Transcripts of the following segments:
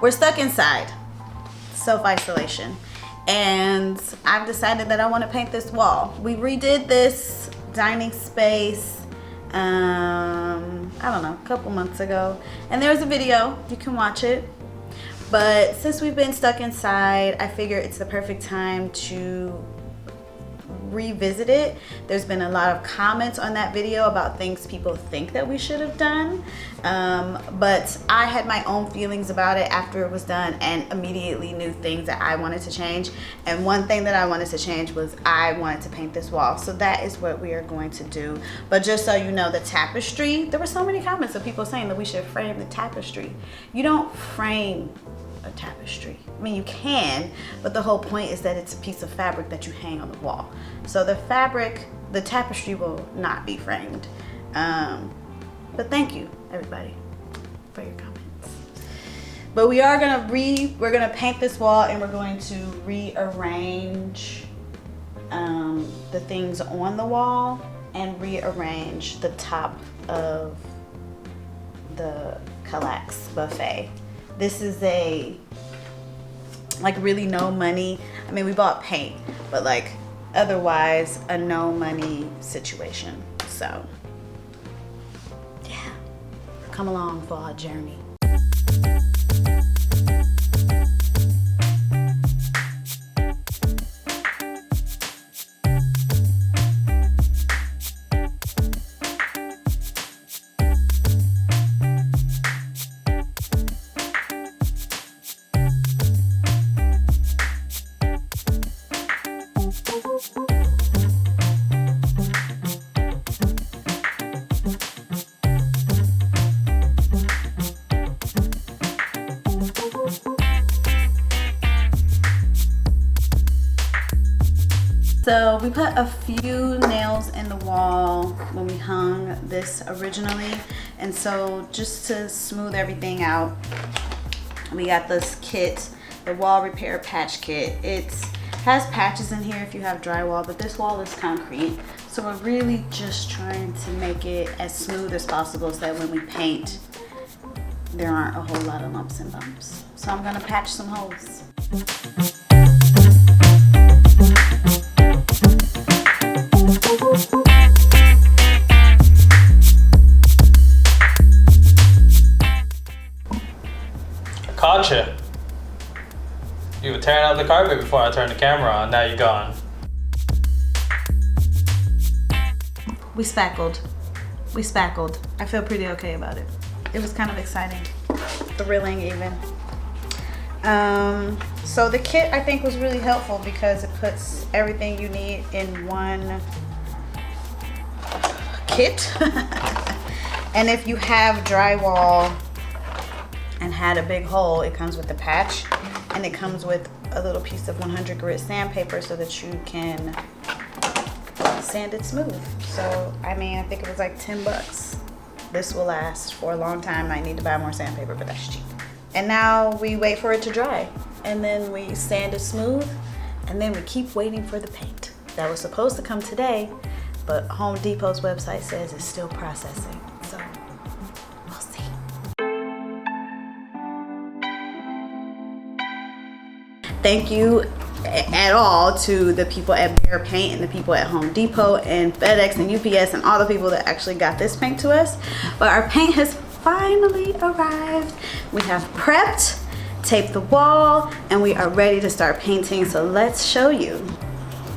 we're stuck inside, self-isolation, and I've decided that I want to paint this wall. We redid this dining space, I don't know, a couple months ago, and there's a video, you can watch it. But since we've been stuck inside, I figure it's the perfect time to revisit it. There's been a lot of comments on that video about things people think that we should have done, but I had my own feelings about it after it was done and immediately knew things that I wanted to change. And one thing that I wanted to change was I wanted to paint this wall, so that is what we are going to do. But just so you know, the tapestry, there were so many comments of people saying that we should frame the tapestry. You don't frame a tapestry. I mean, you can, but the whole point is that it's a piece of fabric that you hang on the wall. So the fabric, the tapestry will not be framed. But thank you, everybody, for your comments. But we are we're gonna paint this wall, and we're going to rearrange the things on the wall and rearrange the top of the Kallax buffet. This is a, like, really no money. I mean, we bought paint, but like otherwise a no money situation. So yeah, come along for our journey. So we put a few nails in the wall when we hung this originally, and so just to smooth everything out, we got this kit, the wall repair patch kit. It has patches in here if you have drywall, but this wall is concrete, so we're really just trying to make it as smooth as possible so that when we paint, there aren't a whole lot of lumps and bumps. So I'm gonna patch some holes. Caught you. You were tearing out the carpet before I turned the camera on. Now you're gone. We spackled. I feel pretty okay about it. It was kind of exciting, thrilling even. So the kit, I think, was really helpful because it puts everything you need in one kit. And if you have drywall and had a big hole, it comes with a patch, and it comes with a little piece of 100 grit sandpaper so that you can sand it smooth. So I mean, I think it was like 10 bucks. This will last for a long time. I need to buy more sandpaper, but that's cheap. And now we wait for it to dry, and then we sand it smooth, and then we keep waiting for the paint. That was supposed to come today, but Home Depot's website says it's still processing, so we'll see. Thank you at all to the people at Bear Paint and the people at Home Depot and FedEx and UPS and all the people that actually got this paint to us. But our paint has finally arrived. We have prepped, taped the wall, and we are ready to start painting. So let's show you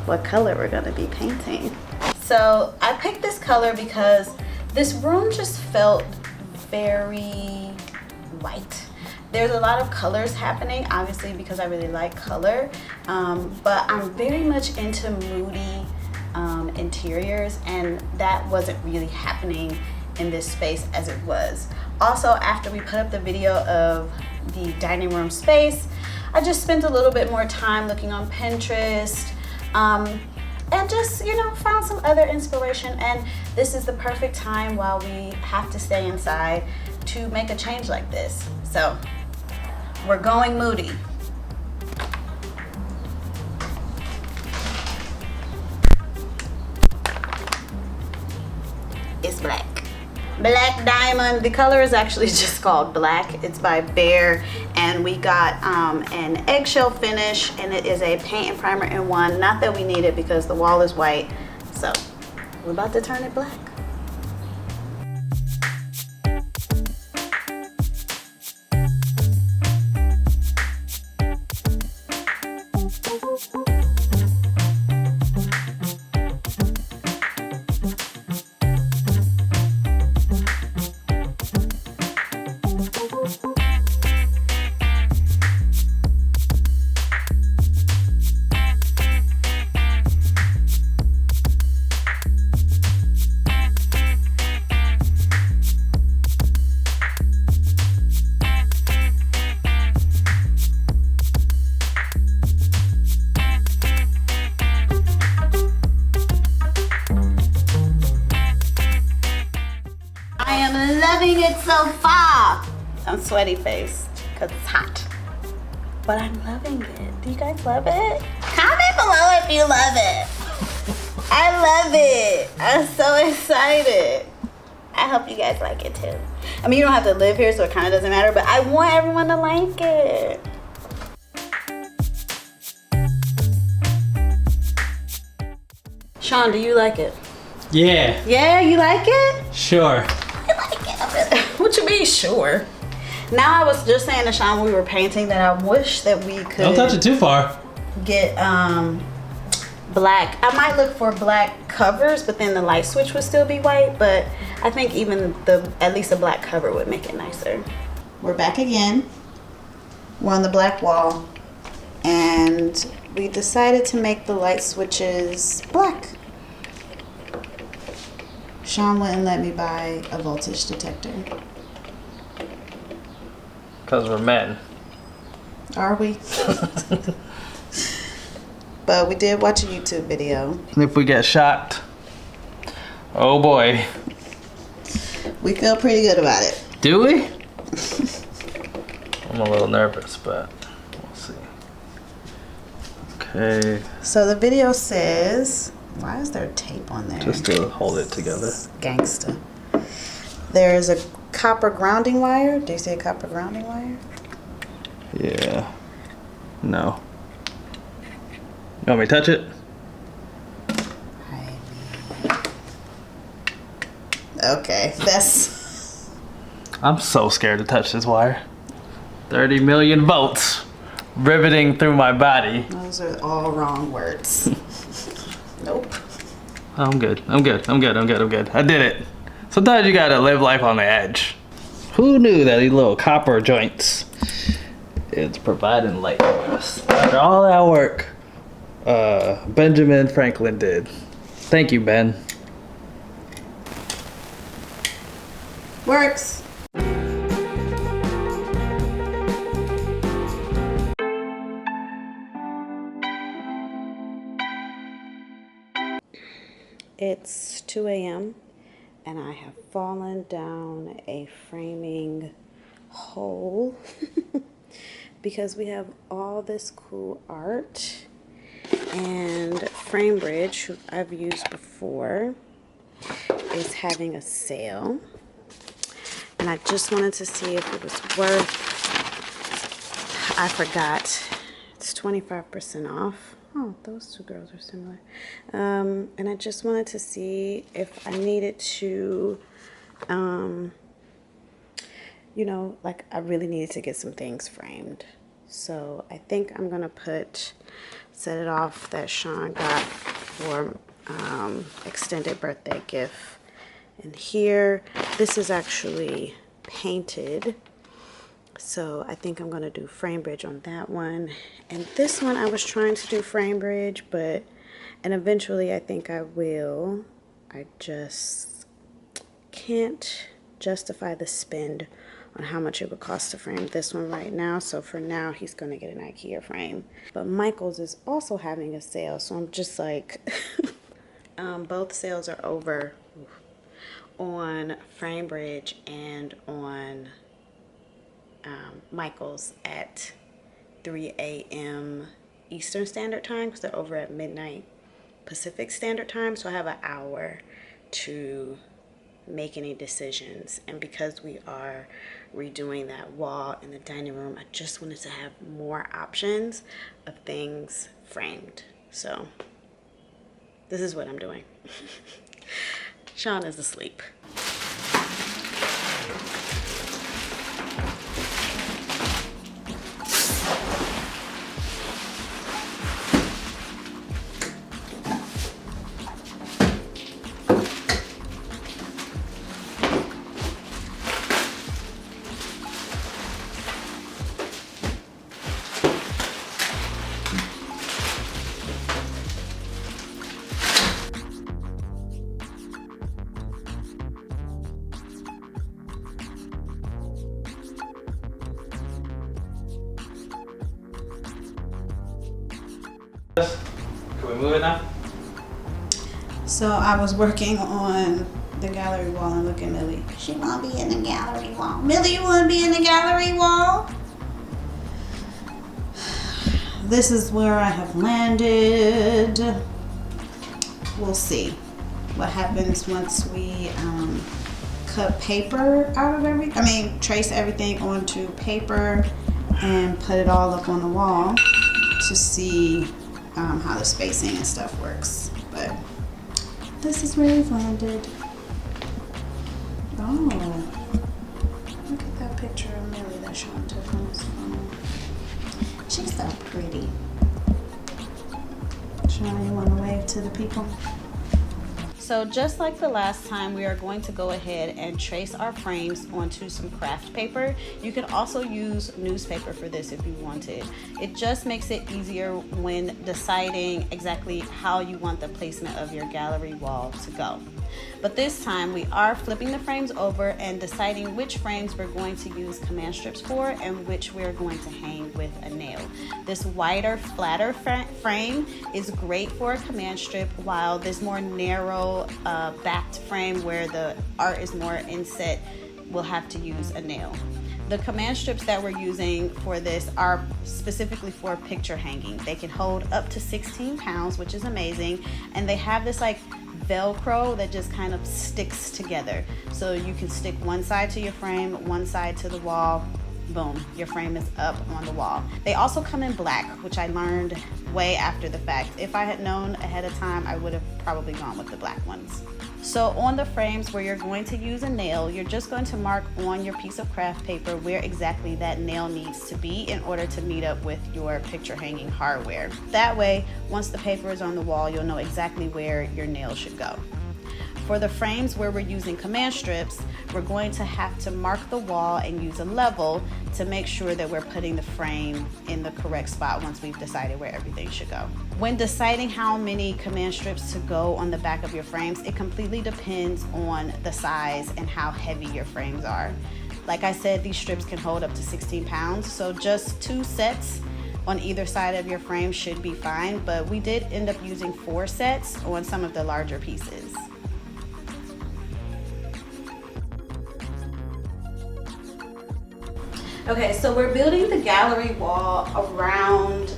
what color we're gonna be painting. So I picked this color because this room just felt very white. There's a lot of colors happening, obviously, because I really like color, but I'm very much into moody interiors, and that wasn't really happening in this space as it was. Also, after we put up the video of the dining room space, I just spent a little bit more time looking on Pinterest, and just, you know, found some other inspiration. And this is the perfect time while we have to stay inside to make a change like this. So we're going moody. It's black. Black Diamond. The color is actually just called Black. It's by Bear, and we got an eggshell finish, and it is a paint and primer in one. Not that we need it because the wall is white, so we're about to turn it black. I am loving it so far. I'm sweaty faced because it's hot. But I'm loving it. Do you guys love it? Comment below if you love it. I love it. I'm so excited. I hope you guys like it too. I mean, you don't have to live here, so it kind of doesn't matter, but I want everyone to like it. Sean, do you like it? Yeah. Yeah, you like it? Sure. What you mean, sure? Now I was just saying to Sean when we were painting that I wish that we could Don't touch it too far. get black. I might look for black covers, but then the light switch would still be white. But I think even at least a black cover would make it nicer. We're back again. We're on the black wall, and we decided to make the light switches black. Sean wouldn't let me buy a voltage detector. Because we're men. Are we? But we did watch a YouTube video. If we get shocked, oh boy. We feel pretty good about it. Do we? I'm a little nervous, but we'll see. Okay. So the video says, why is there tape on there? Just to hold it together. Gangsta. There's a copper grounding wire. Do you see a copper grounding wire? Yeah. No. You want me to touch it? Okay, that's... I'm so scared to touch this wire. 30 million volts riveting through my body. Those are all wrong words. Nope. I'm good. I'm good. I'm good. I'm good. I'm good. I did it. Sometimes you gotta live life on the edge. Who knew that these little copper joints is providing light for us? After all that work, Benjamin Franklin did. Thank you, Ben. Works. It's 2 a.m. and I have fallen down a framing hole because we have all this cool art, and FrameBridge, who I've used before, is having a sale, and I just wanted to see if it was worth, I forgot, it's 25% off. Oh, those two girls are similar. And I just wanted to see if I needed to, you know, like I really needed to get some things framed. So I think I'm going to set it off that Sean got for extended birthday gift. And here, this is actually painted. So I think I'm going to do FrameBridge on that one. And this one I was trying to do FrameBridge, and eventually I think I will. I just can't justify the spend on how much it would cost to frame this one right now. So for now, he's going to get an IKEA frame. But Michael's is also having a sale. So I'm just like, both sales are over on FrameBridge and on Michael's at 3 a.m. Eastern Standard Time, because they're over at midnight Pacific Standard Time. So I have an hour to make any decisions. And because we are redoing that wall in the dining room, I just wanted to have more options of things framed. So this is what I'm doing. Sean is asleep. Can we move it now? So I was working on the gallery wall, and look at Millie. She wanna be in the gallery wall. Millie, you wanna be in the gallery wall? This is where I have landed. We'll see what happens once we cut paper out of everything. I mean, trace everything onto paper and put it all up on the wall to see how the spacing and stuff works. But this is where we've landed. Oh, look at that picture of Millie that Sean took on his phone. She's so pretty. Sean, you want to wave to the people? So just like the last time, we are going to go ahead and trace our frames onto some craft paper. You can also use newspaper for this if you wanted. It just makes it easier when deciding exactly how you want the placement of your gallery wall to go. But this time we are flipping the frames over and deciding which frames we're going to use command strips for and which we're going to hang with a nail. This wider, flatter frame is great for a command strip, while this more narrow backed frame where the art is more inset will have to use a nail. The command strips that we're using for this are specifically for picture hanging. They can hold up to 16 pounds, which is amazing, and they have this like Velcro that just kind of sticks together. So you can stick one side to your frame, one side to the wall, boom, your frame is up on the wall. They also come in black, which I learned way after the fact. If I had known ahead of time, I would have probably gone with the black ones. So on the frames where you're going to use a nail, you're just going to mark on your piece of craft paper where exactly that nail needs to be in order to meet up with your picture hanging hardware. That way, once the paper is on the wall, you'll know exactly where your nail should go. For the frames where we're using command strips, we're going to have to mark the wall and use a level to make sure that we're putting the frame in the correct spot once we've decided where everything should go. When deciding how many command strips to go on the back of your frames, it completely depends on the size and how heavy your frames are. Like I said, these strips can hold up to 16 pounds, so just 2 sets on either side of your frame should be fine, but we did end up using 4 sets on some of the larger pieces. Okay, so we're building the gallery wall around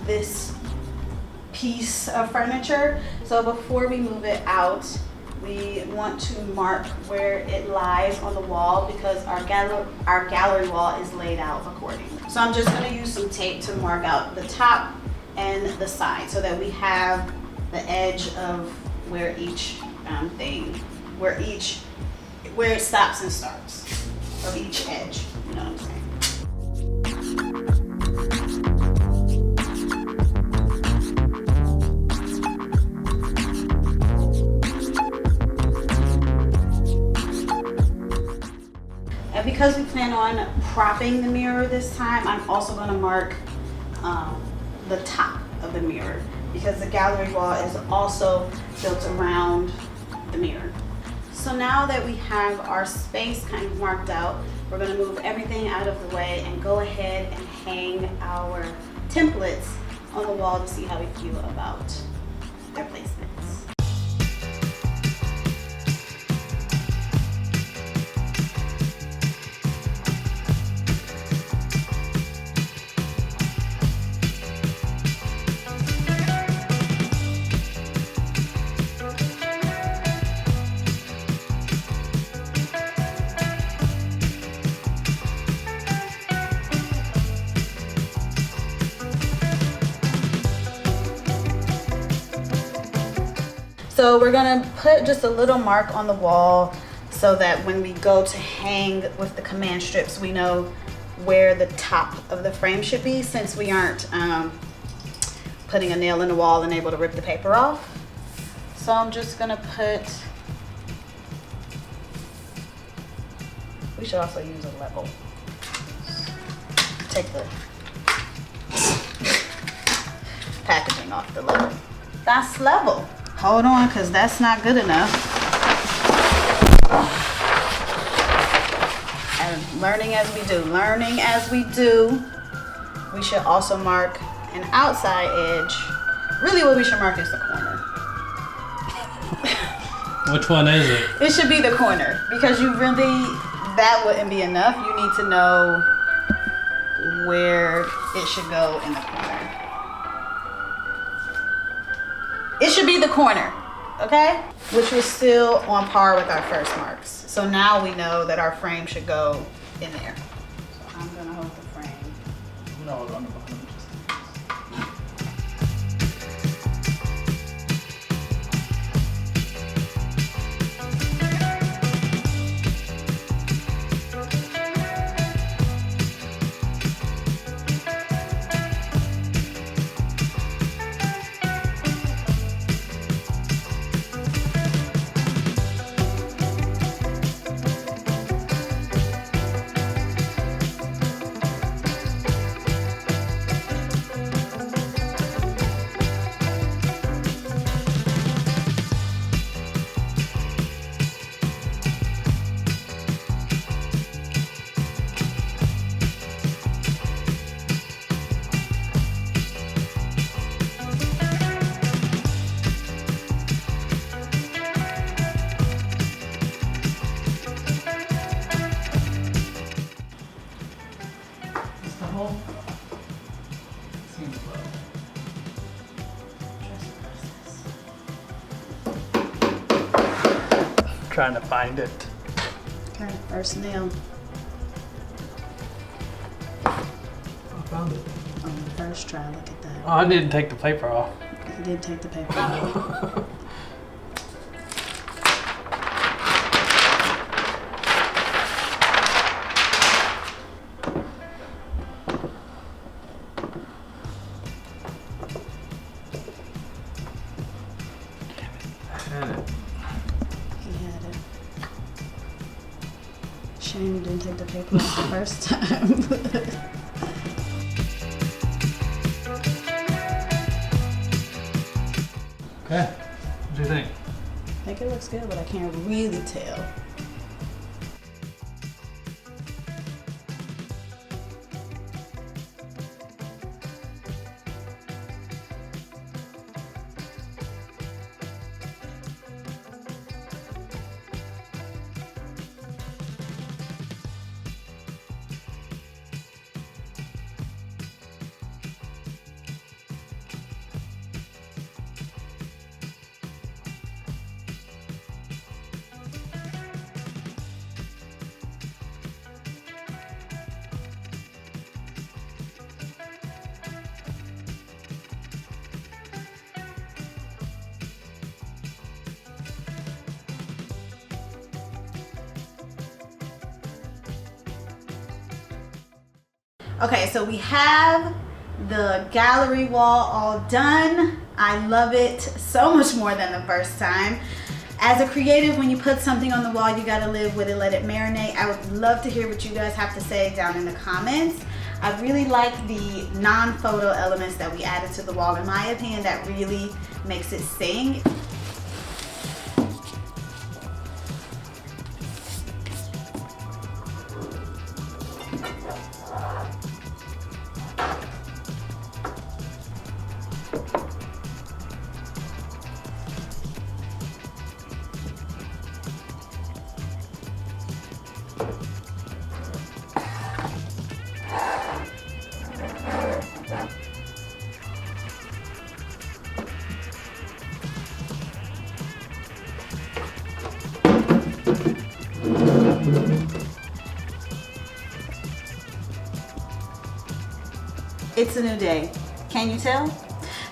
this piece of furniture. So before we move it out, we want to mark where it lies on the wall because our gallery wall is laid out accordingly. So I'm just going to use some tape to mark out the top and the side so that we have the edge of where each where it stops and starts of each edge. You know what I'm saying? And because we plan on propping the mirror this time, I'm also going to mark the top of the mirror because the gallery wall is also built around the mirror. So now that we have our space kind of marked out, we're going to move everything out of the way and go ahead and hang our templates on the wall to see how we feel about their placements. So we're gonna put just a little mark on the wall so that when we go to hang with the command strips, we know where the top of the frame should be, since we aren't putting a nail in the wall and able to rip the paper off. So I'm just gonna put, we should also use a level. Take the packaging off the level. That's level. Hold on, because that's not good enough. And learning as we do. Learning as we do. We should also mark an outside edge. Really what we should mark is the corner. Which one is it? It should be the corner, because you really, that wouldn't be enough. You need to know where it should go in the corner. It should be the corner, okay? Which was still on par with our first marks. So now we know that our frame should go in there. So I'm gonna hold the frame. No, on the bottom. Trying to find it. Okay, first nail. I found it. On the first try, look at that. Oh, I didn't take the paper off. I did take the paper off. Shame you didn't take the paper off the first time. Okay, what do you think? I think it looks good, but I can't really tell. Okay, so we have the gallery wall all done. I love it so much more than the first time. As a creative, when you put something on the wall, you gotta live with it, let it marinate. I would love to hear what you guys have to say down in the comments. I really like the non-photo elements that we added to the wall. In my opinion, that really makes it sing. It's a new day. Can you tell?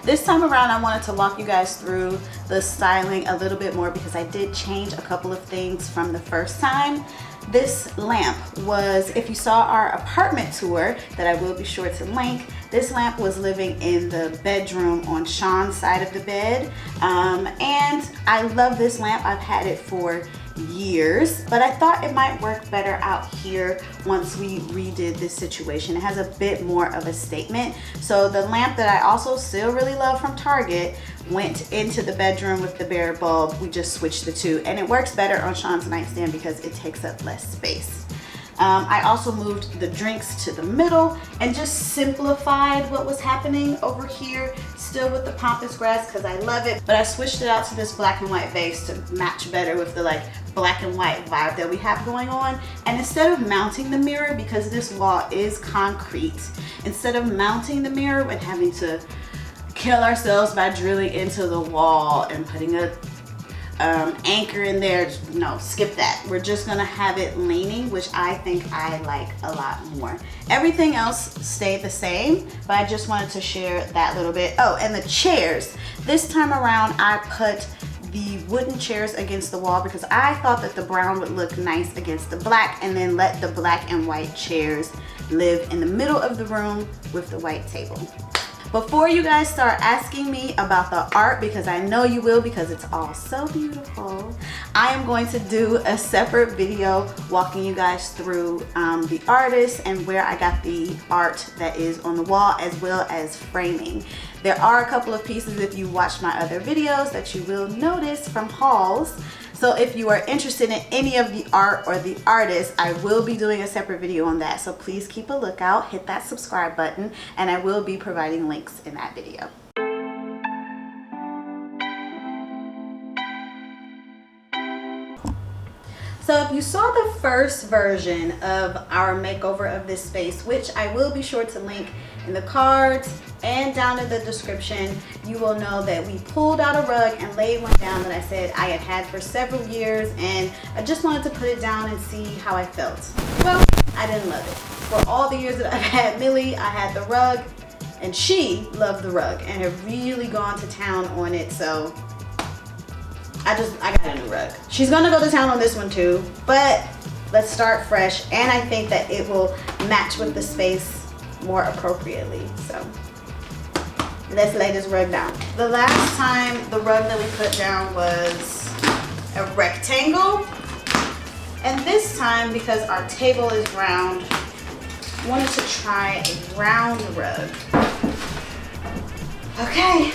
This time around, I wanted to walk you guys through the styling a little bit more because I did change a couple of things from the first time. This lamp was, if you saw our apartment tour that I will be sure to link, this lamp was living in the bedroom on Sean's side of the bed. And I love this lamp. I've had it for years, but I thought it might work better out here once we redid this situation. It has a bit more of a statement. So the lamp that I also still really love from Target went into the bedroom with the bare bulb. We just switched the two, and it works better on Sean's nightstand because it takes up less space. I also moved the drinks to the middle and just simplified what was happening over here, still with the Pampas Grass because I love it, but I switched it out to this black and white base to match better with the like black and white vibe that we have going on. And instead of mounting the mirror, because this wall is concrete, instead of mounting the mirror and having to kill ourselves by drilling into the wall and putting a anchor in there, no, skip that. We're just gonna have it leaning, which I think I like a lot more. Everything else stayed the same, but I just wanted to share that little bit. Oh, and the chairs. This time around, I put the wooden chairs against the wall because I thought that the brown would look nice against the black, and then let the black and white chairs live in the middle of the room with the white table. Before you guys start asking me about the art, because I know you will because it's all so beautiful, I am going to do a separate video walking you guys through the artist and where I got the art that is on the wall, as well as framing. There are a couple of pieces, if you watch my other videos, that you will notice from hauls. So if you are interested in any of the art or the artist, I will be doing a separate video on that. So please keep a lookout, hit that subscribe button, and I will be providing links in that video. So if you saw the first version of our makeover of this space, which I will be sure to link in the cards and down in the description, you will know that we pulled out a rug and laid one down that I said I had had for several years, and I just wanted to put it down and see how I felt. Well, I didn't love it. For all the years that I've had Millie, I had the rug, and she loved the rug and had really gone to town on it, so I got a new rug. She's gonna go to town on this one too, but let's start fresh, and I think that it will match with the space more appropriately. So let's lay this rug down. The last time the rug that we put down was a rectangle, and this time, because our table is round, I wanted to try a round rug. Okay,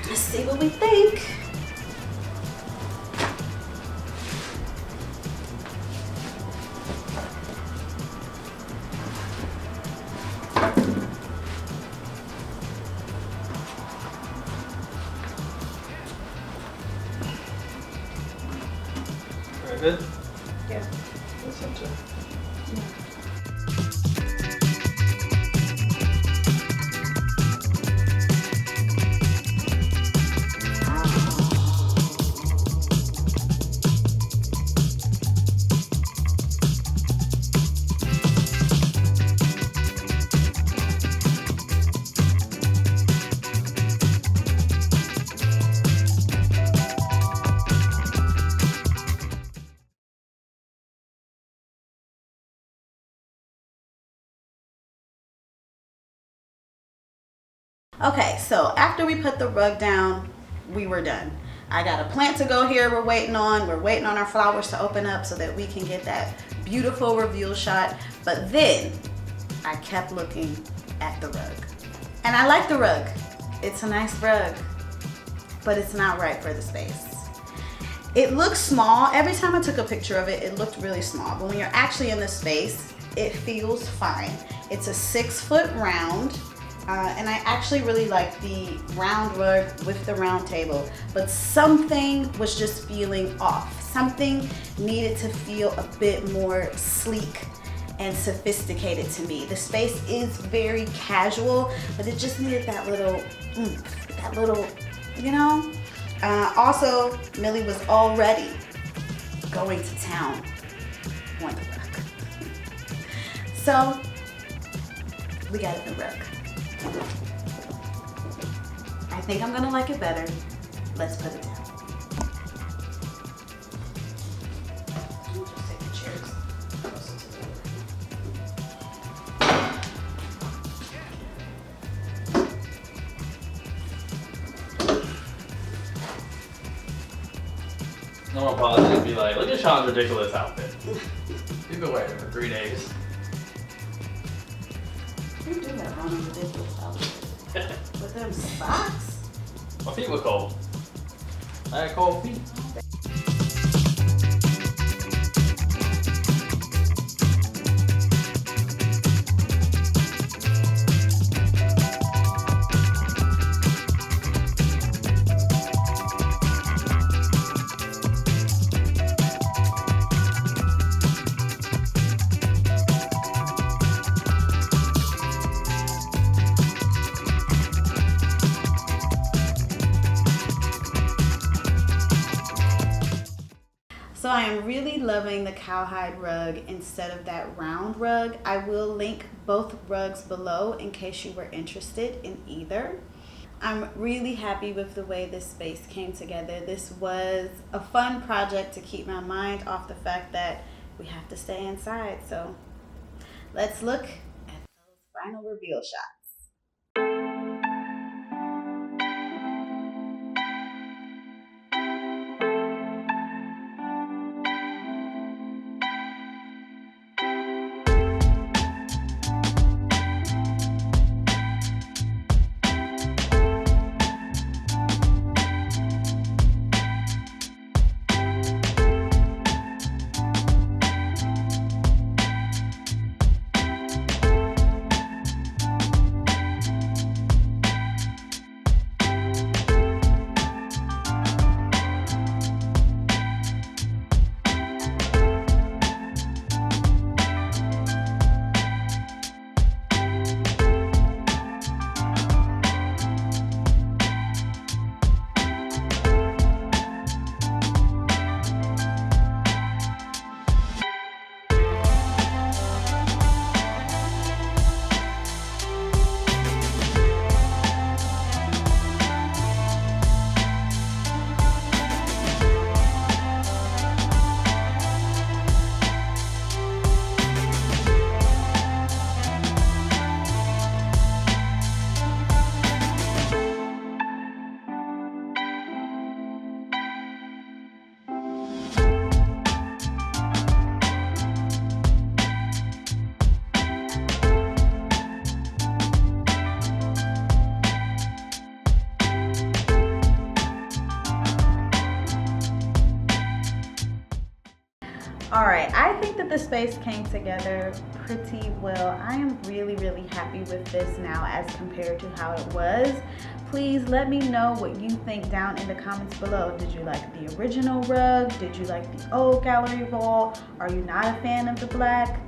let's see what we think. Very good. Yeah. That's not too. Okay, so after we put the rug down, we were done. I got a plant to go here we're waiting on. We're waiting on our flowers to open up so that we can get that beautiful reveal shot. But then I kept looking at the rug. And I like the rug. It's a nice rug, but it's not right for the space. It looks small. Every time I took a picture of it, it looked really small. But when you're actually in the space, it feels fine. It's a 6-foot round. And I actually really like the round rug with the round table, but something was just feeling off. Something needed to feel a bit more sleek and sophisticated to me. The space is very casual, but it just needed that little, you know? Also, Millie was already going to town on the rug. So, we got a new rug. I think I'm gonna like it better. Let's put it down. Just take the chairs closer to the No more apologies. Be like, look at Sean's ridiculous outfit. You've been wearing it for 3 days. You do have on a ridiculous outfit. With them socks? My feet were cold. I had cold feet. So I am really loving the cowhide rug instead of that round rug. I will link both rugs below in case you were interested in either. I'm really happy with the way this space came together. This was a fun project to keep my mind off the fact that we have to stay inside. So let's look at those final reveal shots. All right, I think that the space came together pretty well. I am really happy with this now as compared to how it was. Please let me know what you think down in the comments below. Did you like the original rug? Did you like the old gallery wall? Are you not a fan of the black?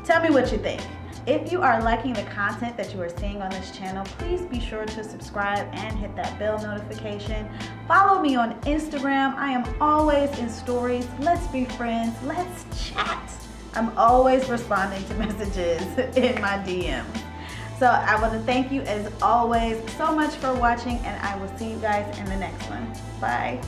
Tell me what you think. If you are liking the content that you are seeing on this channel, please be sure to subscribe and hit that bell notification. Follow me on Instagram. I am always in stories. Let's be friends. Let's chat. I'm always responding to messages in my DMs. So I want to thank you as always so much for watching, and I will see you guys in the next one. Bye.